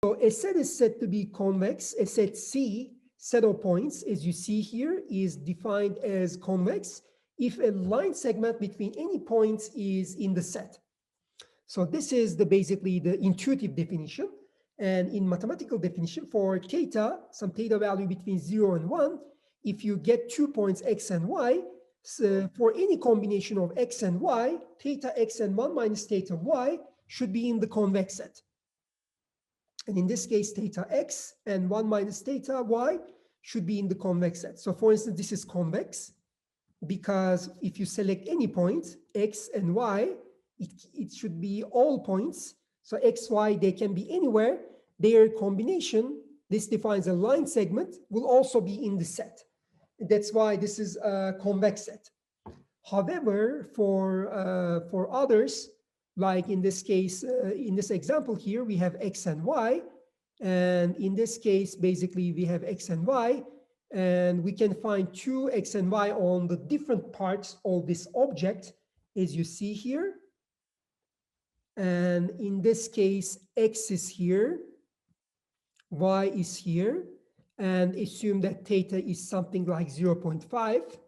So a set is said to be convex. A set C, set of points, as you see here, is defined as convex if a line segment between any points is in the set. So this is basically the intuitive definition. And in mathematical definition for theta, some theta value between 0 and 1, if you get 2 points x and y, so for any combination of x and y, theta x and 1 minus theta y should be in the convex set. And in this case, theta x and 1 minus theta y should be in the convex set. So for instance, this is convex because if you select any point, x and y, it should be all points. So x, y, they can be anywhere. Their combination, this defines a line segment, will also be in the set. That's why this is a convex set. However, for others, like in this case, in this example here, we have x and y. And in this case, basically, we have x and y. And we can find 2x and y on the different parts of this object, as you see here. And in this case, x is here, y is here, and assume that theta is something like 0.5.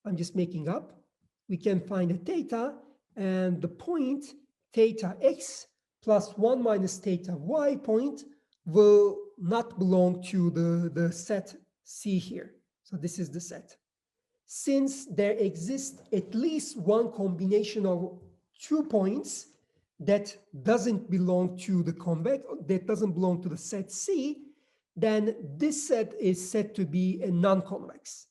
I'm just making up. We can find a theta, and the point theta x plus 1 minus theta y point will not belong to the set C here. So this is the set. Since there exists at least one combination of 2 points that doesn't belong to the convex, that doesn't belong to the set C, then this set is said to be a non-convex.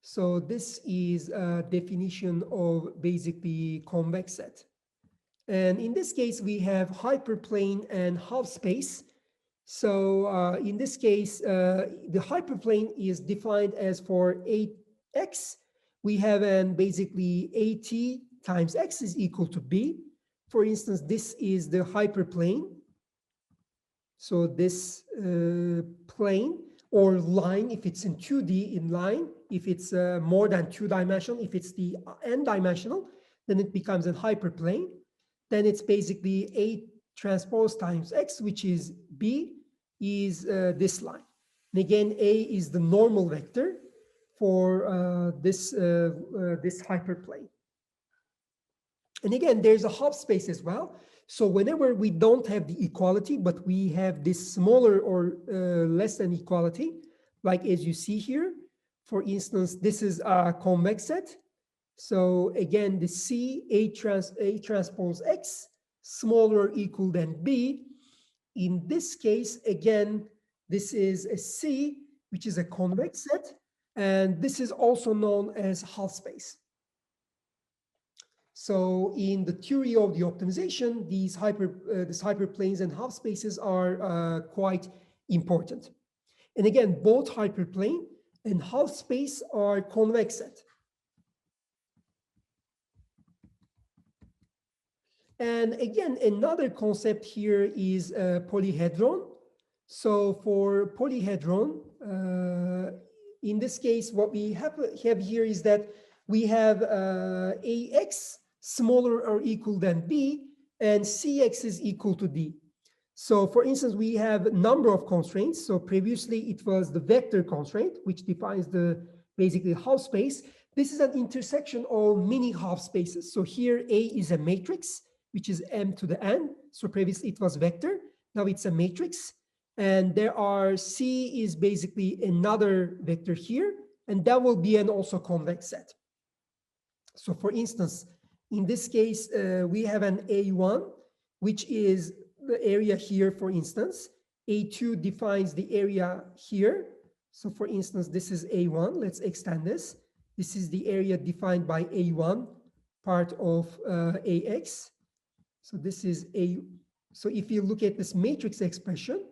So this is a definition of basically convex set. And in this case, we have hyperplane and half space. So in this case, the hyperplane is defined as for 8x. We have an basically AT times x is equal to b. For instance, this is the hyperplane. So this plane or line, if it's in 2D in line, if it's more than 2-dimensional, if it's the n-dimensional, then it becomes a hyperplane. Then it's basically 8 transpose times x, which is b, is this line. And again, a is the normal vector for this hyperplane. And again, there's a half space as well. So whenever we don't have the equality, but we have this smaller or less than equality, like as you see here, for instance, this is a convex set. So again, the C, A transpose X, smaller or equal than B. In this case, again, this is a C, which is a convex set. And this is also known as half space. So in the theory of the optimization, these hyperplanes and half spaces are quite important. And again, both hyperplane and half space are convex set. And again, another concept here is polyhedron. So for polyhedron, in this case, what we have here is that we have AX smaller or equal than B, and CX is equal to D. So for instance, we have a number of constraints. So previously it was the vector constraint, which defines the basically half space. This is an intersection of many half spaces. So here A is a matrix, which is m to the n. So previously it was vector, now it's a matrix. And there are C is basically another vector here, and that will be an also convex set. So for instance, in this case, we have an A1, which is the area here, for instance. A2 defines the area here. So for instance, this is A1. Let's extend this. This is the area defined by A1, part of AX. So this is A. So if you look at this matrix expression,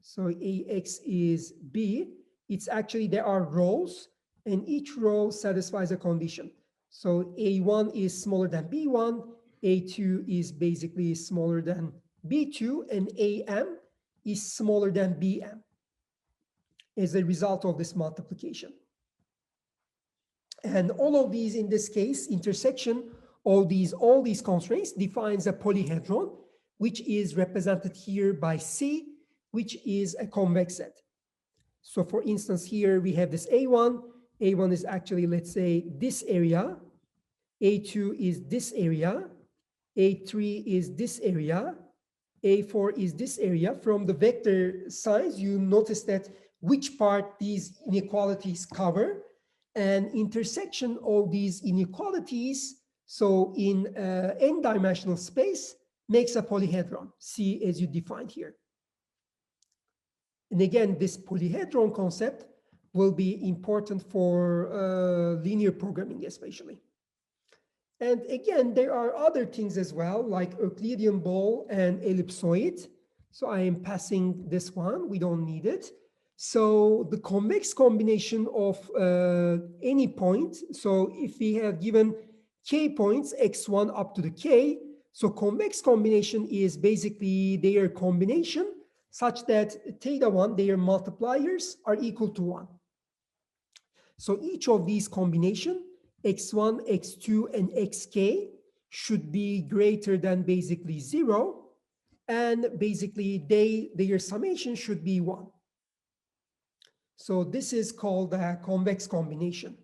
so AX is B, it's actually, there are rows, and each row satisfies a condition. So A1 is smaller than B1, A2 is basically smaller than B2, and AM is smaller than BM as a result of this multiplication. And all of these, in this case, intersection of all these constraints defines a polyhedron, which is represented here by C, which is a convex set. So for instance, here we have this A1. A1 is actually, let's say, this area. A2 is this area. A3 is this area. A4 is this area. From the vector signs, you notice that which part these inequalities cover, and intersection of these inequalities, so in n-dimensional space, makes a polyhedron, C as you defined here. And again, this polyhedron concept will be important for linear programming especially. And again, there are other things as well, like Euclidean ball and ellipsoid. So I am passing this one, we don't need it. So the convex combination of any point, so if we have given k points, x1 up to the k, so convex combination is basically their combination such that theta 1, their multipliers, are equal to 1. So each of these combination, x1, x2, and xk, should be greater than basically 0, and basically their summation should be 1. So this is called a convex combination.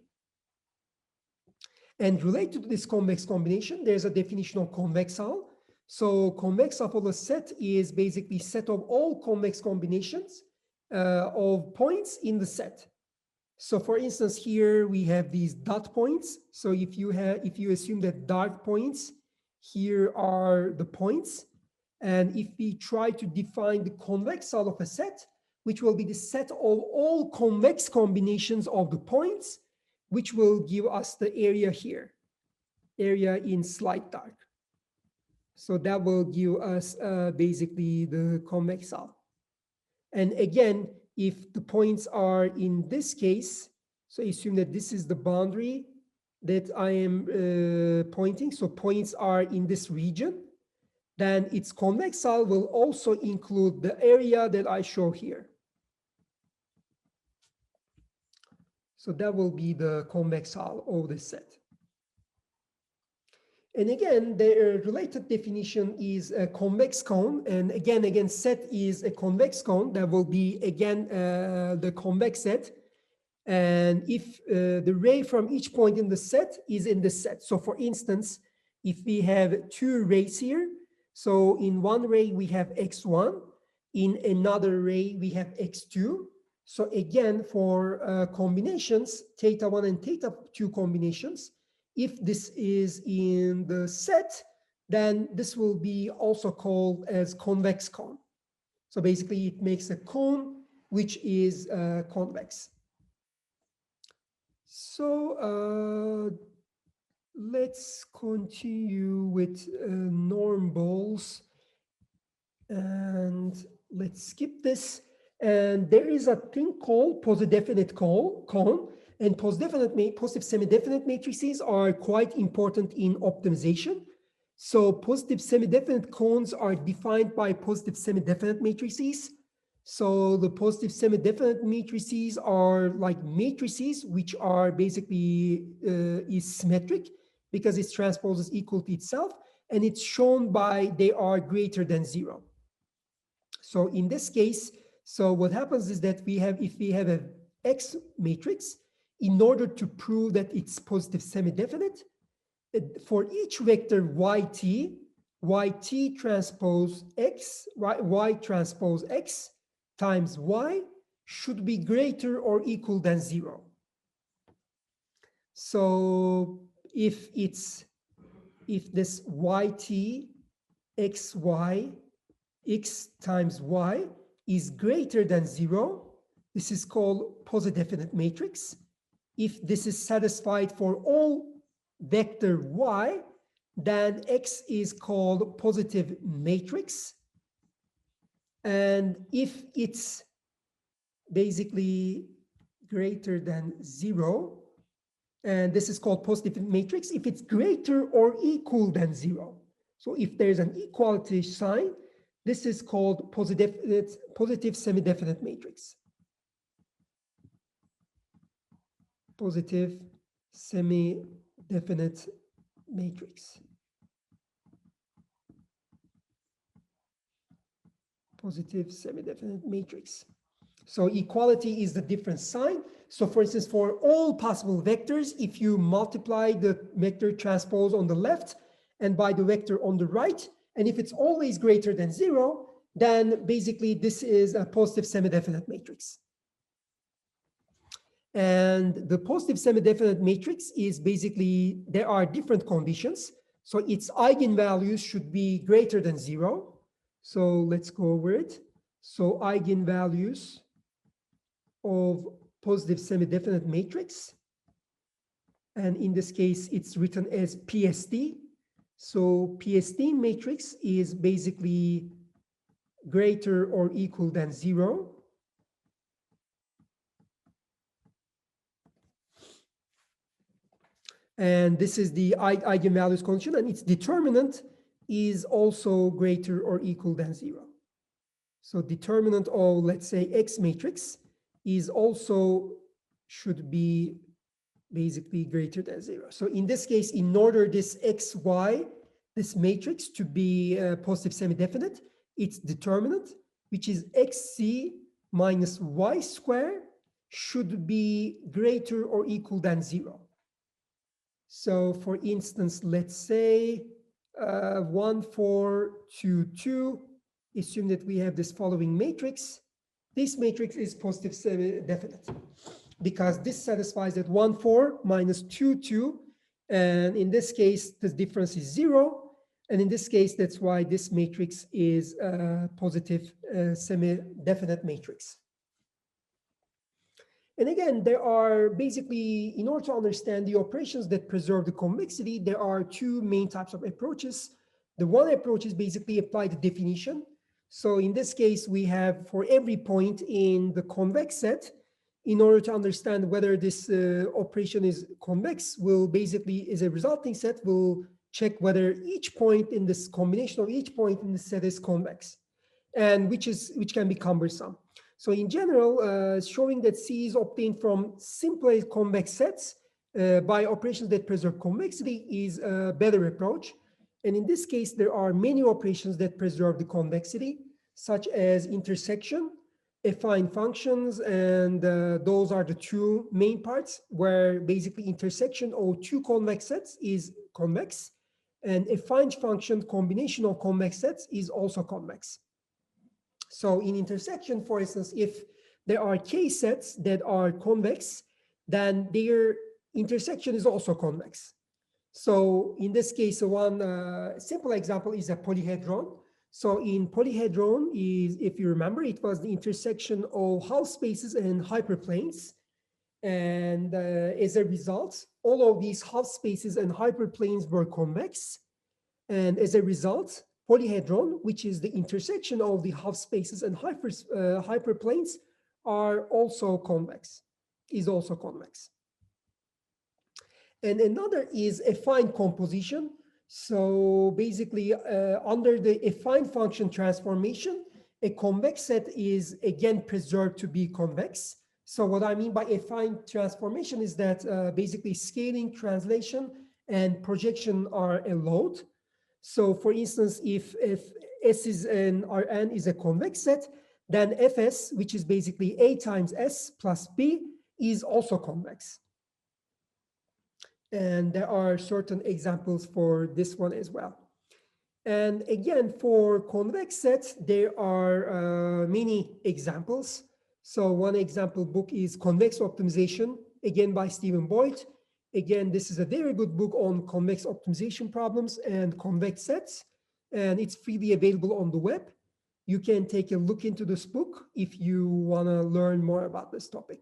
And related to this convex combination, there's a definition of convexal. So convex of a set is basically set of all convex combinations of points in the set. So for instance, here we have these dot points. So if you assume that dot points, here are the points. And if we try to define the convexal of a set, which will be the set of all convex combinations of the points, which will give us the area here, area in slight dark. So that will give us basically the convexal. And again, if the points are in this case, so assume that this is the boundary that I am pointing, so points are in this region, then its convexal will also include the area that I show here. So that will be the convexal of the set. And again, the related definition is a convex cone. And again, set is a convex cone. That will be, again, the convex set. And if the ray from each point in the set is in the set. So for instance, if we have two rays here, so in one ray we have x1, in another ray we have x2. So again, for combinations, theta 1 and theta 2 combinations, if this is in the set, then this will be also called as convex cone. So basically it makes a cone which is convex. So let's continue with norm balls, and let's skip this. And there is a thing called positive cone, and positive semi-definite matrices are quite important in optimization. So positive semi-definite cones are defined by positive semi-definite matrices. So the positive semi-definite matrices are like matrices which are basically is symmetric because its transpose is equal to itself, and it's shown by they are greater than 0. So in this case, so what happens is that if we have an X matrix, in order to prove that it's positive semi-definite, for each vector yt transpose x, y transpose x times y should be greater or equal than 0. So if this yt xy x times y is greater than 0, this is called posidefinite matrix. If this is satisfied for all vector y, then X is called positive matrix. And if it's basically greater than 0, and this is called positive matrix, if it's greater or equal than 0. So if there's an equality sign, this is called positive semi-definite matrix. Positive semi-definite matrix. positive semi-definite matrix. So equality is the different sign. So for instance, for all possible vectors, if you multiply the vector transpose on the left and by the vector on the right, and if it's always greater than 0, then basically this is a positive semi-definite matrix. And the positive semi-definite matrix is basically, there are different conditions. So its eigenvalues should be greater than 0. So let's go over it. So eigenvalues of positive semi-definite matrix. And in this case, it's written as PSD. So PSD matrix is basically greater or equal than 0. And this is the eigenvalues condition, and its determinant is also greater or equal than 0. So determinant of, let's say, X matrix is also should be basically greater than 0. So in this case, in order this XY, this matrix to be positive semi-definite, its determinant, which is XC minus Y square, should be greater or equal than 0. So for instance, let's say 1, 4, 2, 2, assume that we have this following matrix. This matrix is positive semi-definite because this satisfies that 1, 4 minus 2, 2. And in this case, the difference is 0. And in this case, that's why this matrix is a positive semi-definite matrix. And again, there are basically, in order to understand the operations that preserve the convexity, there are two main types of approaches. The one approach is basically apply the definition. So in this case, we have for every point in the convex set, in order to understand whether this operation is convex, will basically, is a resulting set, will check whether each point in this combination of each point in the set is convex, and which can be cumbersome. So in general, showing that C is obtained from simple convex sets by operations that preserve convexity is a better approach. And in this case, there are many operations that preserve the convexity, such as intersection, affine functions, and those are the two main parts where basically intersection of two convex sets is convex, and affine function combination of convex sets is also convex. So in intersection, for instance, if there are K sets that are convex, then their intersection is also convex. So in this case, one simple example is a polyhedron. So in polyhedron is, if you remember, it was the intersection of half spaces and hyperplanes. And as a result, all of these half spaces and hyperplanes were convex. And as a result, polyhedron, which is the intersection of the half spaces and hyperplanes, are also convex, is also convex. And another is affine composition. So basically, under the affine function transformation, a convex set is again preserved to be convex. So what I mean by affine transformation is that basically scaling, translation, and projection are allowed. So for instance, if S is an Rn is a convex set, then Fs, which is basically A times S plus B, is also convex. And there are certain examples for this one as well. And again, for convex sets, there are many examples. So one example book is Convex Optimization, again by Stephen Boyd. Again, this is a very good book on convex optimization problems and convex sets, and it's freely available on the web. You can take a look into this book if you want to learn more about this topic.